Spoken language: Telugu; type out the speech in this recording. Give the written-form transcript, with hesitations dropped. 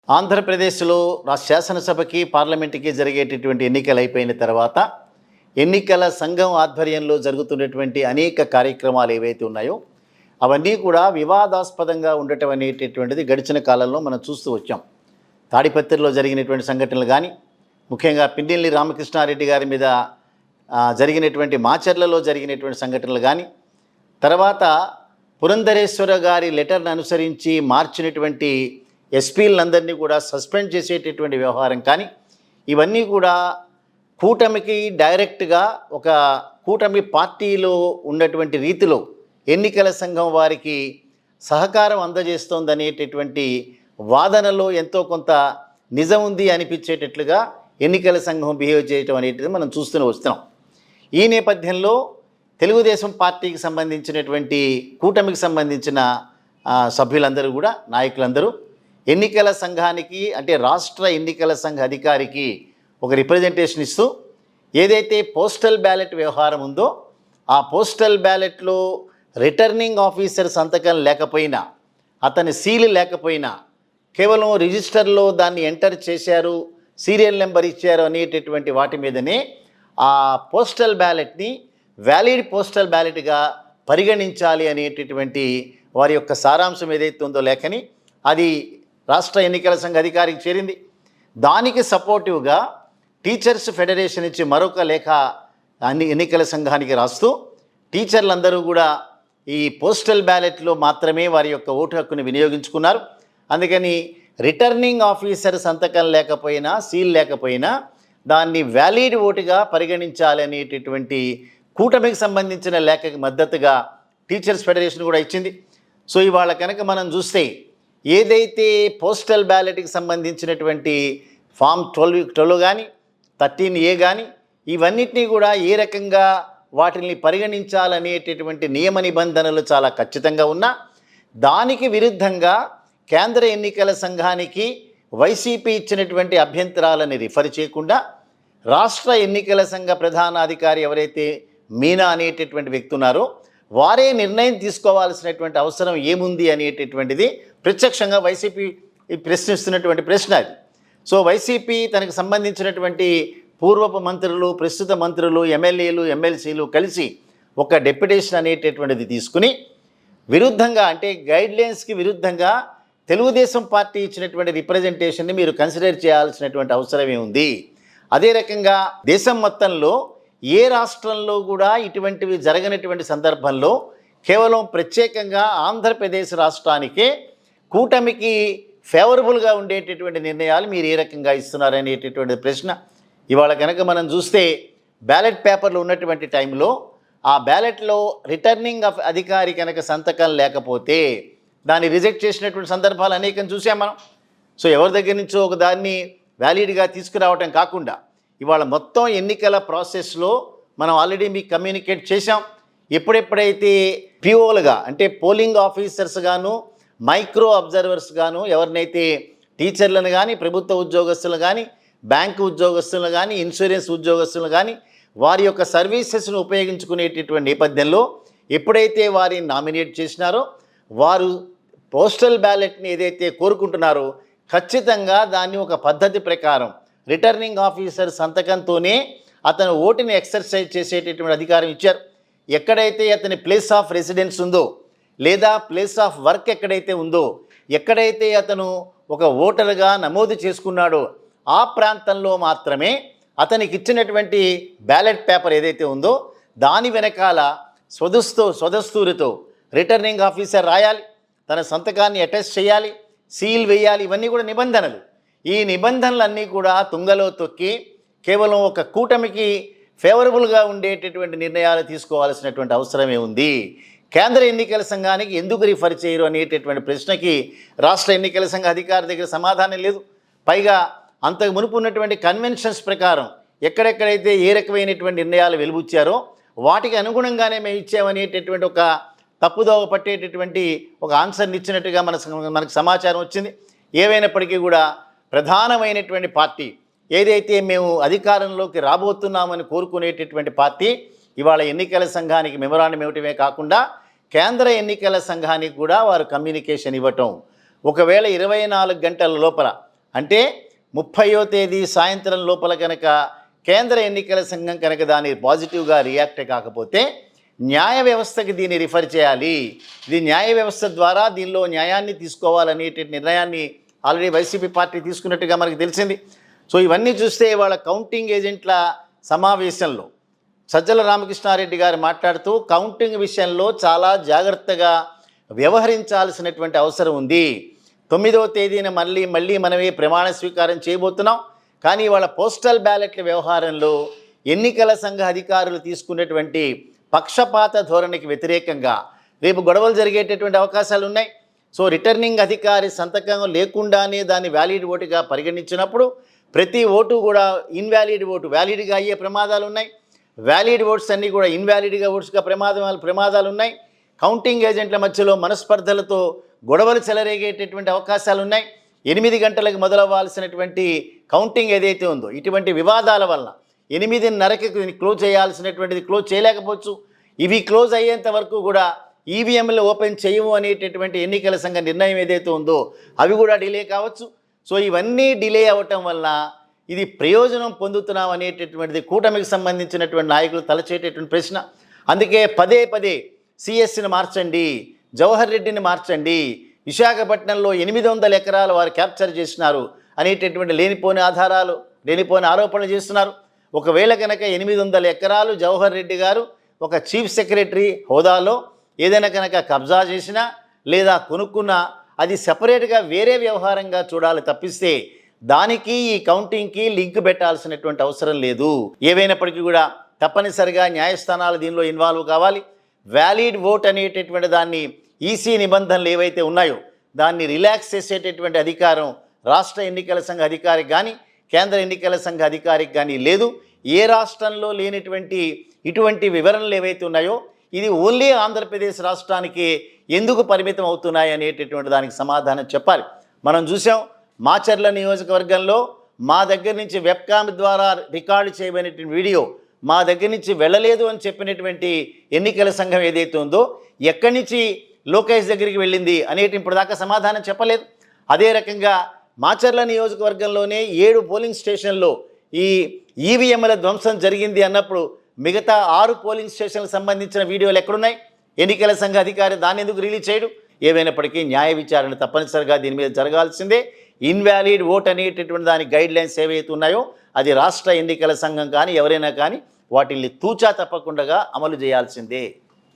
ఆంధ్రప్రదేశ్లో శాసనసభకి పార్లమెంటుకి జరిగేటటువంటి ఎన్నికలు అయిపోయిన తర్వాత ఎన్నికల సంఘం ఆధ్వర్యంలో జరుగుతున్నటువంటి అనేక కార్యక్రమాలు ఏవైతే ఉన్నాయో అవన్నీ కూడా వివాదాస్పదంగా ఉండటం అనేటటువంటిది గడిచిన కాలంలో మనం చూస్తూ వచ్చాం. తాడిపత్రిలో జరిగినటువంటి సంఘటనలు కానీ, ముఖ్యంగా పిన్నెల్లి రామకృష్ణారెడ్డి గారి మీద జరిగినటువంటి మాచర్లలో జరిగినటువంటి సంఘటనలు కానీ, తర్వాత పురంధరేశ్వర గారి లెటర్ను అనుసరించి మార్చినటువంటి ఎస్పీలందరినీ కూడా సస్పెండ్ చేసేటటువంటి వ్యవహారం కానీ, ఇవన్నీ కూడా కూటమికి డైరెక్ట్గా ఒక కూటమి పార్టీలో ఉన్నటువంటి రీతిలో ఎన్నికల సంఘం వారికి సహకారం అందజేస్తోందనేటటువంటి వాదనలో ఎంతో కొంత నిజం ఉంది అనిపించేటట్లుగా ఎన్నికల సంఘం బిహేవ్ చేయటం అనేటిది మనం చూస్తూనే వస్తున్నాం. ఈ నేపథ్యంలో తెలుగుదేశం పార్టీకి సంబంధించినటువంటి కూటమికి సంబంధించిన సభ్యులందరూ కూడా, నాయకులందరూ ఎన్నికల సంఘానికి అంటే రాష్ట్ర ఎన్నికల సంఘ అధికారికి ఒక రిప్రజెంటేషన్ ఇస్తూ ఏదైతే పోస్టల్ బ్యాలెట్ వ్యవహారం ఉందో ఆ పోస్టల్ బ్యాలెట్లో రిటర్నింగ్ ఆఫీసర్ సంతకం లేకపోయినా, అతని సీల్ లేకపోయినా, కేవలం రిజిస్టర్లో దాన్ని ఎంటర్ చేశారు, సీరియల్ నెంబర్ ఇచ్చారు అనేటటువంటి వాటి మీదనే ఆ పోస్టల్ బ్యాలెట్ని వ్యాలిడ్ పోస్టల్ బ్యాలెట్గా పరిగణించాలి అనేటటువంటి వారి యొక్క సారాంశం ఏదైతే ఉందో లేఖని అది రాష్ట్ర ఎన్నికల సంఘ అధికారికి చేరింది. దానికి సపోర్టివ్గా టీచర్స్ ఫెడరేషన్ ఇచ్చి మరొక లేఖ ఎన్నికల సంఘానికి రాస్తూ టీచర్లందరూ కూడా ఈ పోస్టల్ బ్యాలెట్లో మాత్రమే వారి యొక్క ఓటు హక్కుని వినియోగించుకున్నారు. అందుకని రిటర్నింగ్ ఆఫీసర్ సంతకం లేకపోయినా, సీల్ లేకపోయినా దాన్ని వ్యాలిడ్ ఓటుగా పరిగణించాలి అనేటటువంటి కూటమికి సంబంధించిన లేఖకి మద్దతుగా టీచర్స్ ఫెడరేషన్ కూడా ఇచ్చింది. సో ఇవాళ కనుక మనం చూస్తే ఏదైతే పోస్టల్ బ్యాలెట్కి సంబంధించినటువంటి ఫామ్ 12 కానీ 13A కానీ ఇవన్నిటినీ కూడా ఏ రకంగా వాటిని పరిగణించాలనేటటువంటి నియమ నిబంధనలు చాలా ఖచ్చితంగా ఉన్నా, దానికి విరుద్ధంగా కేంద్ర ఎన్నికల సంఘానికి వైసీపీ ఇచ్చినటువంటి అభ్యంతరాలని రిఫర్ చేయకుండా రాష్ట్ర ఎన్నికల సంఘ ప్రధానాధికారి ఎవరైతే మీనా అనేటటువంటి వ్యక్తి ఉన్నారో వారే నిర్ణయం తీసుకోవాల్సినటువంటి అవసరం ఏముంది అనేటటువంటిది ప్రత్యక్షంగా వైసీపీ ప్రశ్నిస్తున్నటువంటి ప్రశ్న అది. సో వైసీపీ తనకు సంబంధించినటువంటి పూర్వపు మంత్రులు, ప్రస్తుత మంత్రులు, ఎమ్మెల్యేలు, ఎమ్మెల్సీలు కలిసి ఒక డెప్యుటేషన్ అనేటటువంటిది తీసుకుని విరుద్ధంగా అంటే గైడ్లైన్స్కి విరుద్ధంగా తెలుగుదేశం పార్టీ ఇచ్చినటువంటి రిప్రజెంటేషన్ని మీరు కన్సిడర్ చేయాల్సినటువంటి అవసరమే ఉంది. అదే రకంగా దేశం మొత్తంలో ఏ రాష్ట్రంలో కూడా ఇటువంటివి జరగనటువంటి సందర్భంలో కేవలం ప్రత్యేకంగా ఆంధ్రప్రదేశ్ రాష్ట్రానికే కూటమికి ఫేవరబుల్గా ఉండేటటువంటి నిర్ణయాలు మీరు ఏ రకంగా ఇస్తున్నారనేటటువంటి ప్రశ్న. ఇవాళ కనుక మనం చూస్తే బ్యాలెట్ పేపర్లు ఉన్నటువంటి టైంలో ఆ బ్యాలెట్లో రిటర్నింగ్ అధికారి కనుక సంతకం లేకపోతే దాన్ని రిజెక్ట్ చేసినటువంటి సందర్భాలు అనేకం చూసాం మనం. సో ఎవరి దగ్గర నుంచో ఒక దాన్ని వ్యాలిడ్గా తీసుకురావటం కాకుండా ఇవాళ మొత్తం ఎన్నికల ప్రాసెస్లో మనం ఆల్రెడీ మీకు కమ్యూనికేట్ చేశాం. ఎప్పుడెప్పుడైతే పిఓలుగా అంటే పోలింగ్ ఆఫీసర్స్ గాను, మైక్రో అబ్జర్వర్స్ గాను ఎవరినైతే టీచర్లను కానీ, ప్రభుత్వ ఉద్యోగస్తులు కానీ, బ్యాంకు ఉద్యోగస్తులు కానీ, ఇన్సూరెన్స్ ఉద్యోగస్తులు కానీ వారి యొక్క సర్వీసెస్ను ఉపయోగించుకునేటటువంటి నేపథ్యంలో ఎప్పుడైతే వారిని నామినేట్ చేసినారో వారు పోస్టల్ బ్యాలెట్ని ఏదైతే కోరుకుంటున్నారో ఖచ్చితంగా దాన్ని ఒక పద్ధతి ప్రకారం రిటర్నింగ్ ఆఫీసర్ సంతకంతోనే అతను ఓటుని ఎక్సర్సైజ్ చేసేటటువంటి అధికారం ఇచ్చారు. ఎక్కడైతే అతని ప్లేస్ ఆఫ్ రెసిడెన్స్ ఉందో లేదా ప్లేస్ ఆఫ్ వర్క్ ఎక్కడైతే ఉందో, ఎక్కడైతే అతను ఒక ఓటరుగా నమోదు చేసుకున్నాడో ఆ ప్రాంతంలో మాత్రమే అతనికి ఇచ్చినటువంటి బ్యాలెట్ పేపర్ ఏదైతే ఉందో దాని వెనకాల స్వదస్తూరితో రిటర్నింగ్ ఆఫీసర్ రాయాలి, తన సంతకాన్ని అటెస్ట్ చేయాలి, సీల్ వేయాలి. ఇవన్నీ కూడా నిబంధనలు. ఈ నిబంధనలన్నీ కూడా తుంగలో తొక్కి కేవలం ఒక కూటమికి ఫేవరబుల్గా ఉండేటటువంటి నిర్ణయాలు తీసుకోవాల్సినటువంటి అవసరమే ఉంది. కేంద్ర ఎన్నికల సంఘానికి ఎందుకు రిఫర్ చేయరు అనేటటువంటి ప్రశ్నకి రాష్ట్ర ఎన్నికల సంఘ అధికారి దగ్గర సమాధానం లేదు. పైగా అంతకు మునుపు ఉన్నటువంటి కన్వెన్షన్స్ ప్రకారం ఎక్కడెక్కడైతే ఏ రకమైనటువంటి నిర్ణయాలు వెలుబుచ్చారో వాటికి అనుగుణంగానే మేము ఇచ్చామనేటటువంటి ఒక తప్పుదోవ పట్టేటటువంటి ఒక ఆన్సర్ని ఇచ్చినట్టుగా మనకు సమాచారం వచ్చింది. ఏవైనప్పటికీ కూడా ప్రధానమైనటువంటి పార్టీ ఏదైతే మేము అధికారంలోకి రాబోతున్నామని కోరుకునేటటువంటి పార్టీ ఇవాళ ఎన్నికల సంఘానికి మెమొరాండం ఇవ్వటమే కాకుండా కేంద్ర ఎన్నికల సంఘానికి కూడా వారు కమ్యూనికేషన్ ఇవ్వటం, ఒకవేళ 24 గంటల లోపల అంటే 30వ తేదీ సాయంత్రం లోపల కనుక కేంద్ర ఎన్నికల సంఘం కనుక దాన్ని పాజిటివ్గా రియాక్ట్ కాకపోతే న్యాయ వ్యవస్థకి దీన్ని రిఫర్ చేయాలి. ఇది న్యాయ వ్యవస్థ ద్వారా దీనిలో న్యాయాన్ని తీసుకోవాలనేటువంటి నిర్ణయాన్ని ఆల్రెడీ వైసీపీ పార్టీ తీసుకున్నట్టుగా మనకు తెలిసింది. సో ఇవన్నీ చూస్తే వాళ్ళ కౌంటింగ్ ఏజెంట్ల సమావేశంలో సజ్జల రామకృష్ణారెడ్డి గారు మాట్లాడుతూ కౌంటింగ్ విషయంలో చాలా జాగ్రత్తగా వ్యవహరించాల్సినటువంటి అవసరం ఉంది. 9వ తేదీన మళ్ళీ మనమే ప్రమాణ స్వీకారం చేయబోతున్నాం. కానీ వాళ్ళ పోస్టల్ బ్యాలెట్ల వ్యవహారంలో ఎన్నికల సంఘ అధికారులు తీసుకున్నటువంటి పక్షపాత ధోరణికి వ్యతిరేకంగా రేపు గొడవలు జరిగేటటువంటి అవకాశాలు ఉన్నాయి. సో రిటర్నింగ్ అధికారి సంతకం లేకుండానే దాన్ని వ్యాలిడ్ ఓటుగా పరిగణించినప్పుడు ప్రతి ఓటు కూడా ఇన్వాలిడ్ ఓటు వ్యాలిడ్గా అయ్యే ప్రమాదాలు ఉన్నాయి. వ్యాలిడ్ ఓట్స్ అన్నీ కూడా ఇన్వాలిడ్గా ఓట్స్గా ప్రమాదాలు ఉన్నాయి. కౌంటింగ్ ఏజెంట్ల మధ్యలో మనస్పర్ధలతో గొడవలు చెలరేగేటటువంటి అవకాశాలు ఉన్నాయి. 8 గంటలకు మొదలవ్వాల్సినటువంటి కౌంటింగ్ ఏదైతే ఉందో ఇటువంటి వివాదాల వల్ల 8:30కి క్లోజ్ చేయాల్సినటువంటిది క్లోజ్ చేయలేకపోవచ్చు. ఇవి క్లోజ్ అయ్యేంత వరకు కూడా ఈవీఎంలు ఓపెన్ చేయము అనేటటువంటి ఎన్నికల సంఘ నిర్ణయం ఏదైతే ఉందో అవి కూడా డిలే కావచ్చు. సో ఇవన్నీ డిలే అవ్వటం వల్ల ఇది ప్రయోజనం పొందుతున్నాం అనేటటువంటిది కూటమికి సంబంధించినటువంటి నాయకులు తలచేటటువంటి ప్రశ్న. అందుకే పదే సిఎస్సిని మార్చండి, జవహర్ రెడ్డిని మార్చండి, విశాఖపట్నంలో 800 ఎకరాలు వారు క్యాప్చర్ చేసినారు అనేటటువంటి లేనిపోని ఆరోపణలు చేస్తున్నారు. ఒకవేళ కనుక 800 ఎకరాలు జవహర్ రెడ్డి గారు ఒక చీఫ్ సెక్రటరీ హోదాలో ఏదైనా కనుక కబ్జా చేసినా లేదా కొనుక్కున్నా అది సెపరేట్గా వేరే వ్యవహారంగా చూడాలి తప్పిస్తే దానికి ఈ కౌంటింగ్కి లింక్ పెట్టాల్సినటువంటి అవసరం లేదు. ఏవైనప్పటికీ కూడా తప్పనిసరిగా న్యాయస్థానాలు దీనిలో ఇన్వాల్వ్ కావాలి. వ్యాలిడ్ ఓట్ అనేటటువంటి దాన్ని ఈసీ నిబంధనలు ఏవైతే ఉన్నాయో దాన్ని రిలాక్స్ చేసేటటువంటి అధికారం రాష్ట్ర ఎన్నికల సంఘ అధికారికి కానీ కేంద్ర ఎన్నికల సంఘ అధికారికి కానీ లేదు. ఏ రాష్ట్రంలో లేనిటువంటి ఇటువంటి వివరణలు ఏవైతే ఉన్నాయో ఇది ఓన్లీ ఆంధ్రప్రదేశ్ రాష్ట్రానికి ఎందుకు పరిమితం అవుతున్నాయి అనేటటువంటి దానికి సమాధానం చెప్పాలి. మనం చూసాం మాచర్ల నియోజకవర్గంలో మా దగ్గర నుంచి వెబ్కామ్ ద్వారా రికార్డు చేయబడినటువంటి వీడియో మా దగ్గర నుంచి వెళ్ళలేదు అని చెప్పినటువంటి ఎన్నికల సంఘం ఏదైతే ఉందో ఎక్కడి నుంచి లోకేష్ దగ్గరికి వెళ్ళింది అనేటి ఇప్పుడు దాకా సమాధానం చెప్పలేదు. అదే రకంగా మాచర్ల నియోజకవర్గంలోనే 7 పోలింగ్ స్టేషన్లో ఈ ఈవీఎంల ధ్వంసం జరిగింది అన్నప్పుడు మిగతా 6 పోలింగ్ స్టేషన్లకు సంబంధించిన వీడియోలు ఎక్కడున్నాయి? ఎన్నికల సంఘ అధికారి దాన్ని ఎందుకు రిలీజ్ చేయడు? ఏవైనప్పటికీ న్యాయ విచారణ తప్పనిసరిగా దీని మీద జరగాల్సిందే. ఇన్వాలిడ్ ఓట్ అనేటటువంటి దాని గైడ్ లైన్స్ ఏవైతే ఉన్నాయో అది రాష్ట్ర ఎన్నికల సంఘం కానీ ఎవరైనా కానీ వాటిని తూచా తప్పకుండా అమలు చేయాల్సిందే.